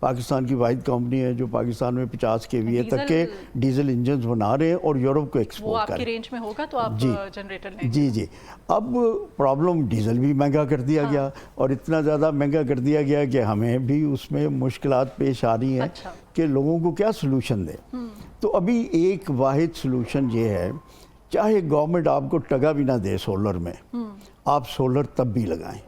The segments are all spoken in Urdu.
پاکستان کی واحد کمپنی ہے جو پاکستان میں 50 kVA تک کے ڈیزل انجنز بنا رہے ہیں اور یورپ کو وہ ایکسپورٹ آپ کر کی رہے ہیں. رینج میں ہوگا تو آپ جنریٹر لیں گے. جی جی. اب پرابلم ڈیزل بھی مہنگا کر دیا گیا اور اتنا زیادہ مہنگا کر دیا گیا کہ ہمیں بھی اس میں مشکلات پیش آ رہی ہیں کہ لوگوں کو کیا سلوشن دیں. تو ابھی ایک واحد سلوشن یہ ہے، چاہے گورنمنٹ آپ کو ٹگا بھی نہ دے سولر میں، آپ سولر تب بھی لگائیں.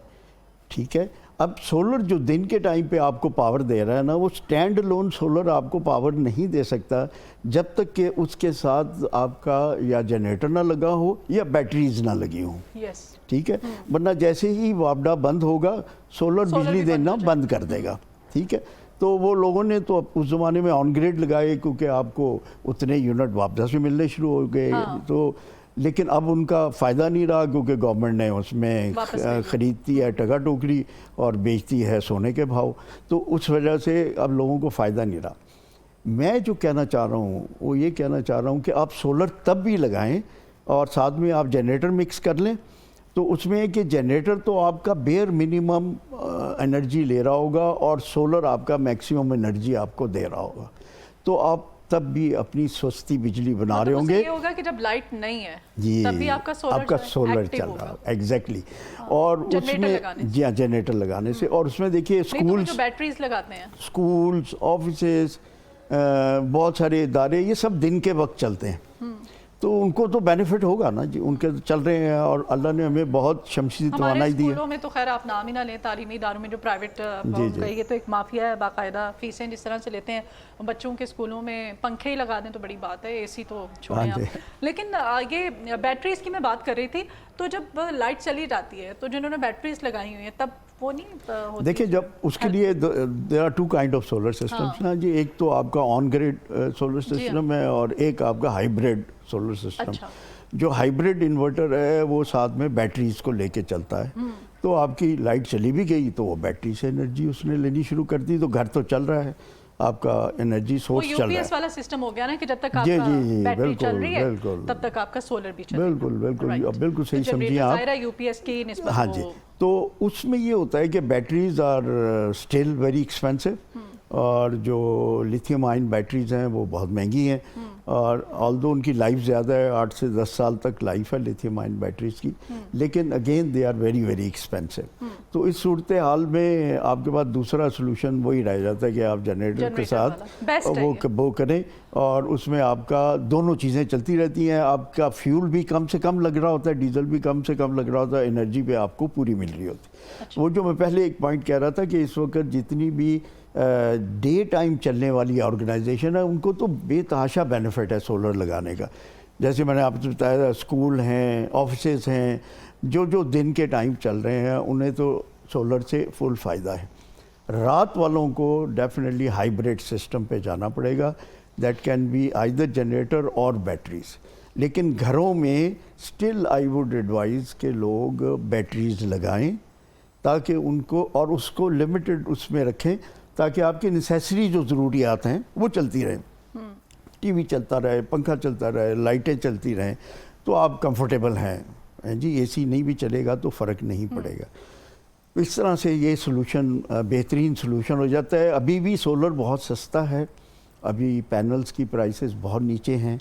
ٹھیک ہے. اب سولر جو دن کے ٹائم پہ آپ کو پاور دے رہا ہے نا، وہ سٹینڈ لون سولر آپ کو پاور نہیں دے سکتا جب تک کہ اس کے ساتھ آپ کا یا جنریٹر نہ لگا ہو یا بیٹریز نہ لگی ہوں. ٹھیک ہے. ورنہ جیسے ہی وابڈا بند ہوگا سولر بجلی دینا بند کر دے گا. ٹھیک ہے. تو وہ لوگوں نے تو اس زمانے میں آن گریڈ لگائے کیونکہ آپ کو اتنے یونٹ واپس سے ملنے شروع ہو گئے. تو لیکن اب ان کا فائدہ نہیں رہا کیونکہ گورنمنٹ نے اس میں خریدتی ہے ٹگا ٹوکری اور بیچتی ہے سونے کے بھاؤ. تو اس وجہ سے اب لوگوں کو فائدہ نہیں رہا. میں جو کہنا چاہ رہا ہوں وہ یہ کہنا چاہ رہا ہوں کہ آپ سولر تب بھی لگائیں اور ساتھ میں آپ جنریٹر مکس کر لیں. تو اس میں کہ جنریٹر تو آپ کا بیئر منیمم انرجی لے رہا ہوگا اور سولر آپ کا میکسیمم انرجی آپ کو دے رہا ہوگا. تو آپ تب بھی اپنی سستی بجلی بنا رہے ہوں گے. یہ ہوگا کہ جب لائٹ نہیں ہے جی تب بھی آپ کا سولر چل رہا ہے. ایگزیکٹلی. اور اس میں جی ہاں جنریٹر لگانے سے. اور اس میں دیکھیے اسکولز، بیٹریز لگاتے ہیں، اسکولز، آفیسز، بہت سارے ادارے یہ سب دن کے وقت چلتے ہیں تو ان کو تو بینیفٹ ہوگا نا جی. ان کے چل رہے ہیں اور اللہ نے ہمیں بہت شمسی توانائی دی ہے. اسکولوں میں تو خیر آپ نام ہی نہ لیں، تعلیمی اداروں میں جو پرائیویٹ یہ تو ایک مافیا ہے باقاعدہ، فیسیں جس طرح سے لیتے ہیں بچوں کے اسکولوں میں. پنکھے ہی لگا دیں تو بڑی بات ہے، اے سی تو چھوڑیں آپ. لیکن یہ بیٹریز کی میں بات کر رہی تھی. تو جب لائٹ چلی جاتی ہے تو جنہوں نے بیٹریز لگائی ہوئی ہیں تب وہ نہیں ہوتی؟ دیکھیں جب اس کے لیے there are two kind of solar systems نا جی. ایک تو آپ کا آن گریڈ سولر سسٹم ہے اور ایک آپ کا ہائیبریڈ سولر سسٹم. جو ہائیبریڈ انورٹر ہے وہ ساتھ میں بیٹریز کو لے کے چلتا ہے. تو آپ کی لائٹ چلی بھی گئی تو وہ بیٹری سے انرجی اس نے لینی شروع کر دی. تو گھر تو چل رہا ہے، آپ کا انرجی سورس چل رہا ہے. وہ UPS والا سسٹم ہو گیا نا کہ جب تک آپ کا بیٹری چل رہی ہے تب تک آپ کا سولر بھی چل رہا ہے. بالکل بالکل بالکل صحیح سمجھیے آپ. UPS کی نسبت. ہاں جی. تو اس میں یہ ہوتا ہے کہ batteries are still very expensive اور جو لیتھیم آئن بیٹریز ہیں وہ بہت مہنگی ہیں. اور آلدو ان کی لائف زیادہ ہے، 8 سے 10 سال تک لائف ہے لیتھیم آئن بیٹریز کی، لیکن again they are very very expensive. تو اس صورتحال میں آپ کے پاس دوسرا سلوشن وہی رہ جاتا ہے کہ آپ جنریٹر کے ساتھ وہ کریں اور اس میں آپ کا دونوں چیزیں چلتی رہتی ہیں. آپ کا فیول بھی کم سے کم لگ رہا ہوتا ہے، ڈیزل بھی کم سے کم لگ رہا ہوتا ہے، انرجی پہ آپ کو پوری مل رہی ہوتی. وہ جو میں پہلے ایک پوائنٹ کہہ رہا تھا کہ اس وقت جتنی بھی ڈے ٹائم چلنے والی آرگنائزیشن ہے ان کو تو بے تحاشا بینیفٹ ہے سولر لگانے کا. جیسے میں نے آپ سے بتایا اسکول ہیں، آفیسز ہیں، جو دن کے ٹائم چل رہے ہیں انہیں تو سولر سے فل فائدہ ہے. رات والوں کو ڈیفینیٹلی ہائیبریڈ سسٹم پہ جانا پڑے گا. That can be either generator اور بیٹریز. لیکن گھروں میں اسٹل آئی ووڈ ایڈوائز کہ لوگ بیٹریز لگائیں تاکہ ان کو اور اس کو لمیٹڈ اس میں رکھیں تاکہ آپ کی نیسیسری جو ضروریات ہیں وہ چلتی رہیں. ٹی وی چلتا رہے، پنکھا چلتا رہے، لائٹیں چلتی رہیں تو آپ کمفرٹیبل ہیں جی. اے سی نہیں بھی چلے گا تو فرق نہیں پڑے گا. اس طرح سے یہ سلوشن بہترین سلوشن ہو جاتا ہے. ابھی بھی سولر بہت سستا ہے، ابھی پینلز کی پرائسز بہت نیچے ہیں.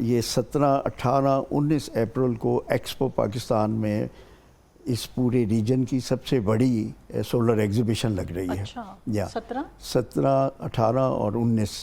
یہ 17، 18، 19 اپریل کو ایکسپو پاکستان میں اس پورے ریجن کی سب سے بڑی سولر ایگزیبیشن لگ رہی ہے. 17، 18 اور 19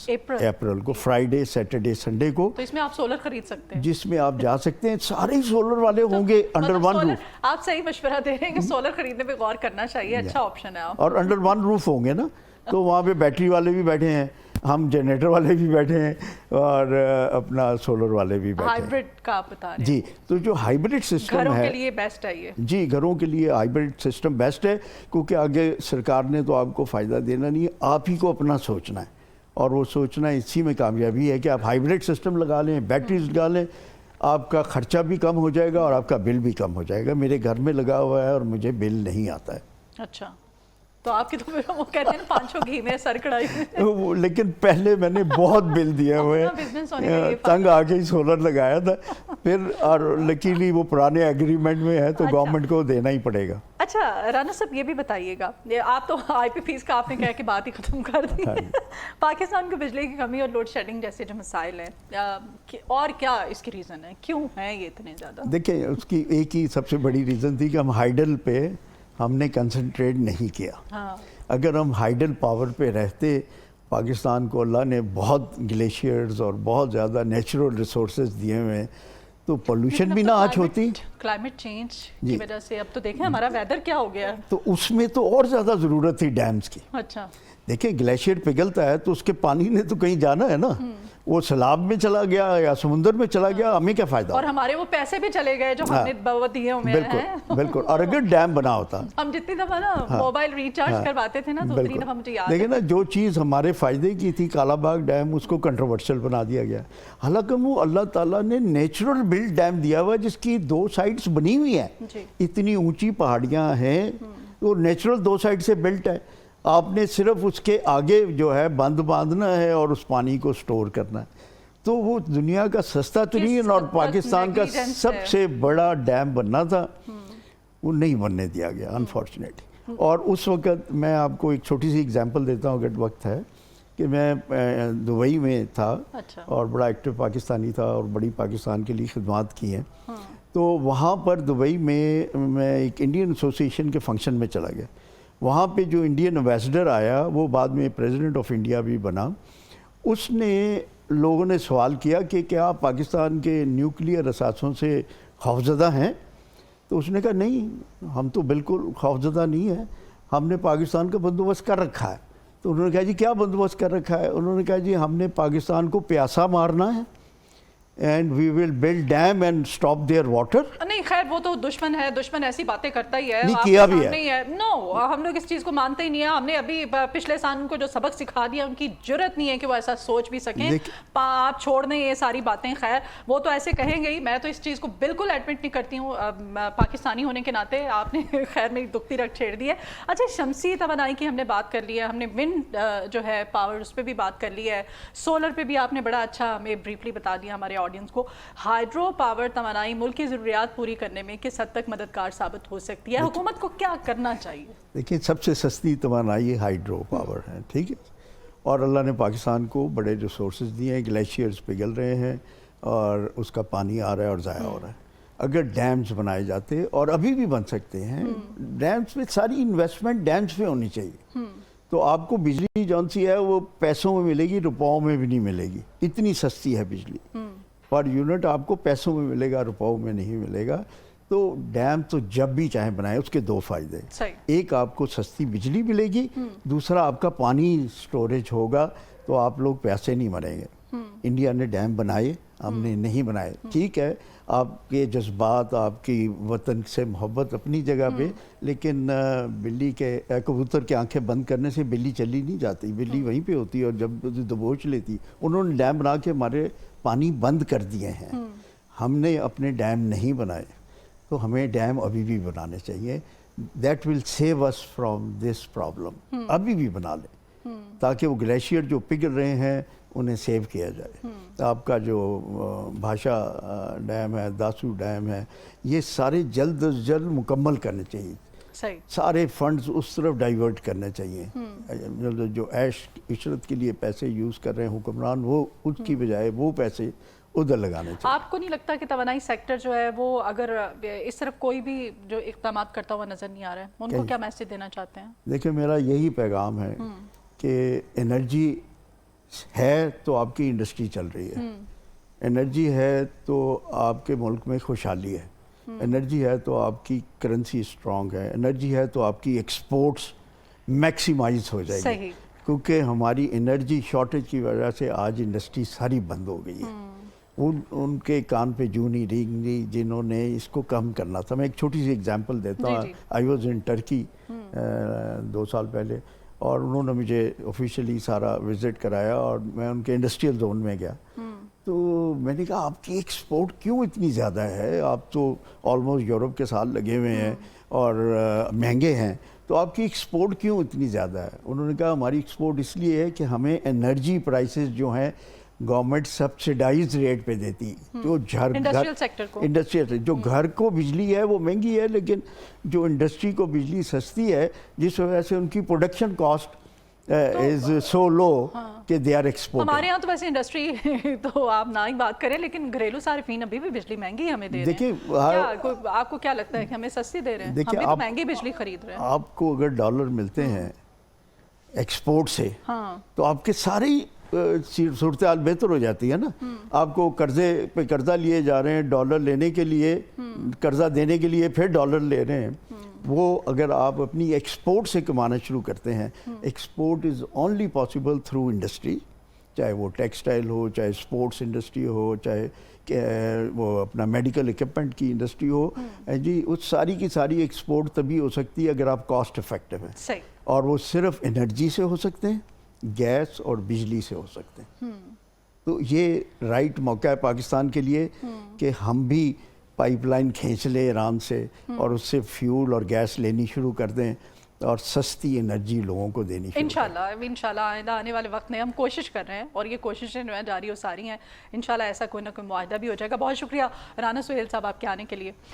اپریل کو، فرائیڈے، سیٹرڈے، سنڈے کو. تو اس میں آپ سولر خرید سکتے ہیں، جس میں آپ جا سکتے ہیں. سارے سولر والے ہوں گے انڈر ون روف. آپ صحیح مشورہ دے رہے ہیں کہ سولر خریدنے پہ غور کرنا چاہیے، اچھا آپشن ہے. اور انڈر ون روف ہوں گے نا. تو وہاں پہ بیٹری والے بھی بیٹھے ہیں، ہم جنریٹر والے بھی بیٹھے ہیں اور اپنا سولر والے بھی بیٹھے ہیں. ہائیبریڈ کا آپ بتا رہے ہیں جی. تو جو ہائیبریڈ سسٹم ہے گھروں کے لیے بیسٹ ہے یہ. جی گھروں کے لیے ہائیبریڈ سسٹم بیسٹ ہے کیونکہ آگے سرکار نے تو آپ کو فائدہ دینا نہیں ہے، آپ ہی کو اپنا سوچنا ہے. اور وہ سوچنا اسی میں کامیابی ہے کہ آپ ہائیبریڈ سسٹم لگا لیں، بیٹریز لگا لیں. آپ کا خرچہ بھی کم ہو جائے گا اور آپ کا بل بھی کم ہو جائے گا. میرے گھر میں لگا ہوا ہے اور مجھے بل نہیں آتا ہے. اچھا. تو آپ کی تو وہ کہتے ہیں 5 گھی میں سر کڑائی میں. لیکن پہلے میں نے بہت بل دیے ہوئے ہیں، تنگ آ کے ہی سولر لگایا تھا پھر. اور لکیلی وہ پرانے ایگریمنٹ میں ہے تو گورنمنٹ کو دینا ہی پڑے گا. اچھا رانا صاحب یہ بھی بتائیے گا، آپ تو آئی پی پیز کا آپ نے کہا کہ بات ہی ختم کر دی، پاکستان کو بجلی کی کمی اور لوڈ شیڈنگ جیسے جو مسائل ہیں، اور کیا اس کی ریزن ہے، کیوں ہیں یہ اتنے زیادہ؟ دیکھیں اس کی ایک ہی سب سے بڑی ریزن تھی کہ ہم ہائیڈل پہ ہم نے کنسنٹریٹ نہیں کیا. اگر ہم ہائیڈل پاور پہ رہتے، پاکستان کو اللہ نے بہت گلیشیئرز اور بہت زیادہ نیچرل ریسورسز دیے ہوئے ہیں، تو پولوشن بھی نہ آج ہوتی. کلائمیٹ چینج کی وجہ سے اب تو دیکھیں ہمارا ویدر کیا ہو گیا ہے. تو اس میں تو اور زیادہ ضرورت تھی ڈیمز کی. اچھا دیکھیں گلیشیئر پگھلتا ہے تو اس کے پانی نے تو کہیں جانا ہے نا، وہ سیلاب میں چلا گیا یا سمندر میں چلا گیا، ہمیں کیا فائدہ؟ اور ہمارے وہ پیسے بھی چلے گئے جو ہم نے دیے ہوئے ہیں. بالکل بالکل. اور اگر ڈیم بنا ہوتا، ہم جتنی دفعہ نا موبائل ریچارج کرواتے تھے نا تو اتنی دفعہ مجھے یاد ہے. دیکھیں نا جو چیز ہمارے فائدے کی تھی، کالا باغ ڈیم، اس کو کنٹروورشل بنا دیا گیا. حالانکہ وہ اللہ تعالیٰ نے نیچرل بلڈ ڈیم دیا ہوا جس کی 2 سائڈز بنی ہوئی ہیں. اتنی اونچی پہاڑیاں ہیں، وہ نیچرل 2 سائڈ سے بلٹ ہے. آپ نے صرف اس کے آگے جو ہے بند باندھنا ہے اور اس پانی کو سٹور کرنا ہے. تو وہ دنیا کا سستا ترین اور پاکستان کا سب سے بڑا ڈیم بننا تھا، وہ نہیں بننے دیا گیا انفارچونیٹلی. اور اس وقت میں آپ کو ایک چھوٹی سی اگزامپل دیتا ہوں اگر وقت ہے، کہ میں دبئی میں تھا اور بڑا ایکٹیو پاکستانی تھا اور بڑی پاکستان کے لیے خدمات کی ہیں. تو وہاں پر دبئی میں ایک انڈین ایسوسیشن کے فنکشن میں چلا گیا. وہاں پہ جو انڈین ایمبیسڈر آیا وہ بعد میں پریزیڈنٹ آف انڈیا بھی بنا. اس نے لوگوں نے سوال کیا کہ کیا آپ پاکستان کے نیوکلیئر اثاثوں سے خوفزدہ ہیں؟ تو اس نے کہا نہیں، ہم تو بالکل خوفزدہ نہیں ہیں، ہم نے پاکستان کا بندوبست کر رکھا ہے. تو انہوں نے کہا جی کیا بندوبست کر رکھا ہے؟ انہوں نے کہا جی ہم نے پاکستان کو پیاسا مارنا ہے and we will build dam and stop their water. نہیں خیر وہ تو دشمن ہے، دشمن ایسی باتیں کرتا ہی ہے. نہیں کیا بھی ہے. نو ہم لوگ اس چیز کو مانتے ہی نہیں ہیں. ہم نے ابھی پچھلے سال ان کو جو سبق سکھا دیا، ان کی جرت نہیں ہے کہ وہ ایسا سوچ بھی سکیں. آپ چھوڑ دیں یہ ساری باتیں، خیر وہ تو ایسے کہیں گے ہی. میں تو اس چیز کو بالکل ایڈمٹ نہیں کرتی ہوں پاکستانی ہونے کے ناطے. آپ نے خیر میری دکھتی رکھ چھیڑ دی ہے. اچھا شمسی توانائی کی ہم نے بات کر لی ہے، ہم نے ونڈ جو ہے پاور اس پہ بھی بات کر لی ہے، سولر پہ بھی آپ نے بڑا اچھا ہمیں بریفلی بتا دیا ہمارے آڈینس کو. ہائیڈرو پاور توانائی ملک کی ضروریات پوری کرنے میں کس حد تک مددگار ثابت ہو سکتی ہے؟ حکومت کو کیا کرنا چاہیے؟ دیکھیں سب سے سستی توانائی ہائیڈرو پاور ہے، ٹھیک ہے. اور اللہ نے پاکستان کو بڑے ریسورسز دیے ہیں، گلیشیئرز پگھل رہے ہیں اور اس کا پانی آ رہا ہے اور ضائع ہو رہا ہے. اگر ڈیمز بنائے جاتے، اور ابھی بھی بن سکتے ہیں ڈیمز پہ، ساری انویسٹمنٹ ڈیمز پہ ہونی چاہیے، تو آپ کو بجلی جون سی ہے وہ پیسوں میں ملے گی، روپاؤں میں بھی نہیں ملے گی. اتنی سستی ہے بجلی، پر یونٹ آپ کو پیسوں میں ملے گا، روپاؤں میں نہیں ملے گا. تو ڈیم تو جب بھی چاہیں بنائیں، اس کے 2 فائدے. ایک آپ کو سستی بجلی ملے گی، دوسرا آپ کا پانی سٹوریج ہوگا تو آپ لوگ پیسے نہیں مریں گے. انڈیا نے ڈیم بنائے، ہم نے نہیں بنائے. ٹھیک ہے آپ کے جذبات، آپ کی وطن سے محبت اپنی جگہ پہ، لیکن بلی کے کبوتر کی آنکھیں بند کرنے سے بلی چلی نہیں جاتی، بلی وہیں پہ ہوتی ہے اور جب دبوچ لیتی. انہوں نے ڈیم بنا کے ہمارے پانی بند کر دیے ہیں، ہم نے اپنے ڈیم نہیں بنائے. تو ہمیں ڈیم ابھی بھی بنانے چاہیے. That will save us from this problem. ابھی بھی بنا لیں تاکہ وہ گلیشیئر جو پگھل رہے ہیں انہیں سیو کیا جائے. آپ کا جو بھاشا ڈیم ہے، داسو ڈیم ہے، یہ سارے جلد از جلد مکمل کرنے چاہیے. سارے فنڈز اس طرف ڈائیورٹ کرنے چاہیے. جو عیش عشرت کے لیے پیسے یوز کر رہے ہیں حکمران، وہ اس کی بجائے وہ پیسے ادھر لگانے چاہیے. آپ کو نہیں لگتا کہ توانائی سیکٹر جو ہے وہ اگر اس طرف کوئی بھی جو اقدامات کرتا ہوا نظر نہیں آ رہا ہے، ان کو کیا میسج دینا چاہتے ہیں؟ دیکھیں میرا یہی پیغام ہے کہ انرجی ہے تو آپ کی انڈسٹری چل رہی ہے، انرجی ہے تو آپ کے ملک میں خوشحالی ہے، انرجی ہے تو آپ کی کرنسی اسٹرانگ ہے، انرجی ہے تو آپ کی ایکسپورٹس میکسیمائز ہو جائے گی. کیونکہ ہماری انرجی شارٹیج کی وجہ سے آج انڈسٹری ساری بند ہو گئی ہے. ان کے کان پہ جو نہیں رینگ گئی جنہوں نے اس کو کم کرنا تھا. میں ایک چھوٹی سی اگزامپل دیتا ہوں. آئی واز ان ٹرکی 2 سال پہلے، اور انہوں نے مجھے آفیشیلی سارا وزٹ کرایا اور میں ان کے انڈسٹریل زون میں گیا. تو میں نے کہا آپ کی ایکسپورٹ کیوں اتنی زیادہ ہے؟ آپ تو آلموسٹ یورپ کے ساتھ لگے ہوئے ہیں اور مہنگے ہیں، تو آپ کی ایکسپورٹ کیوں اتنی زیادہ ہے؟ انہوں نے کہا ہماری ایکسپورٹ اس لیے ہے کہ ہمیں انرجی پرائسز جو ہیں گورنمنٹ سبسڈائز ریٹ پہ دیتی جو انڈسٹریل سیکٹر کو، انڈسٹریل جو گھر کو بجلی ہے وہ مہنگی ہے، لیکن جو انڈسٹری کو بجلی سستی ہے، جس وجہ سے ان کی پروڈکشن کاسٹ از سو لو کہ دے آر ایکسپورٹ. ہمارے یہاں تو ویسے انڈسٹری تو آپ نہ ہی بات کریں، لیکن گھریلو صارفین ابھی بھی بجلی مہنگی ہمیں دے رہے ہیں. دیکھیں آپ کو کیا لگتا ہے کہ ہمیں سستی دے رہے ہیں؟ دیکھیں ہم بھی تو مہنگی بجلی خرید رہے ہیں. آپ کو اگر ڈالر ملتے ہیں ایکسپورٹ سے ہاں تو آپ کے ساری صورتحال بہتر ہو جاتی ہے نا. آپ کو قرضے پہ قرضہ لیے جا رہے ہیں، ڈالر لینے کے لیے قرضہ دینے کے لیے پھر ڈالر لے رہے ہیں. وہ اگر آپ اپنی ایکسپورٹ سے کمانا شروع کرتے ہیں، export is only possible through industry, چاہے وہ ٹیکسٹائل ہو، چاہے اسپورٹس انڈسٹری ہو، چاہے وہ اپنا میڈیکل اکوپمنٹ کی انڈسٹری ہو. جی اس ساری کی ساری ایکسپورٹ تبھی ہو سکتی ہے اگر آپ کاسٹ افیکٹو ہیں. صحیح. اور وہ صرف انرجی سے ہو سکتے ہیں، گیس اور بجلی سے ہو سکتے ہیں. تو یہ رائٹ موقع ہے پاکستان کے لیے کہ ہم بھی پائپ لائن کھینچ لیں ایران سے اور اس سے فیول اور گیس لینی شروع کر دیں اور سستی انرجی لوگوں کو دینی شروع کریں. انشاءاللہ آئندہ آنے والے وقت میں ہم کوشش کر رہے ہیں، اور یہ کوششیں جو ہیں جاری و ساری ہیں. انشاءاللہ ایسا کوئی نہ کوئی معاہدہ بھی ہو جائے گا. بہت شکریہ رانا سہیل صاحب آپ کے آنے کے لیے.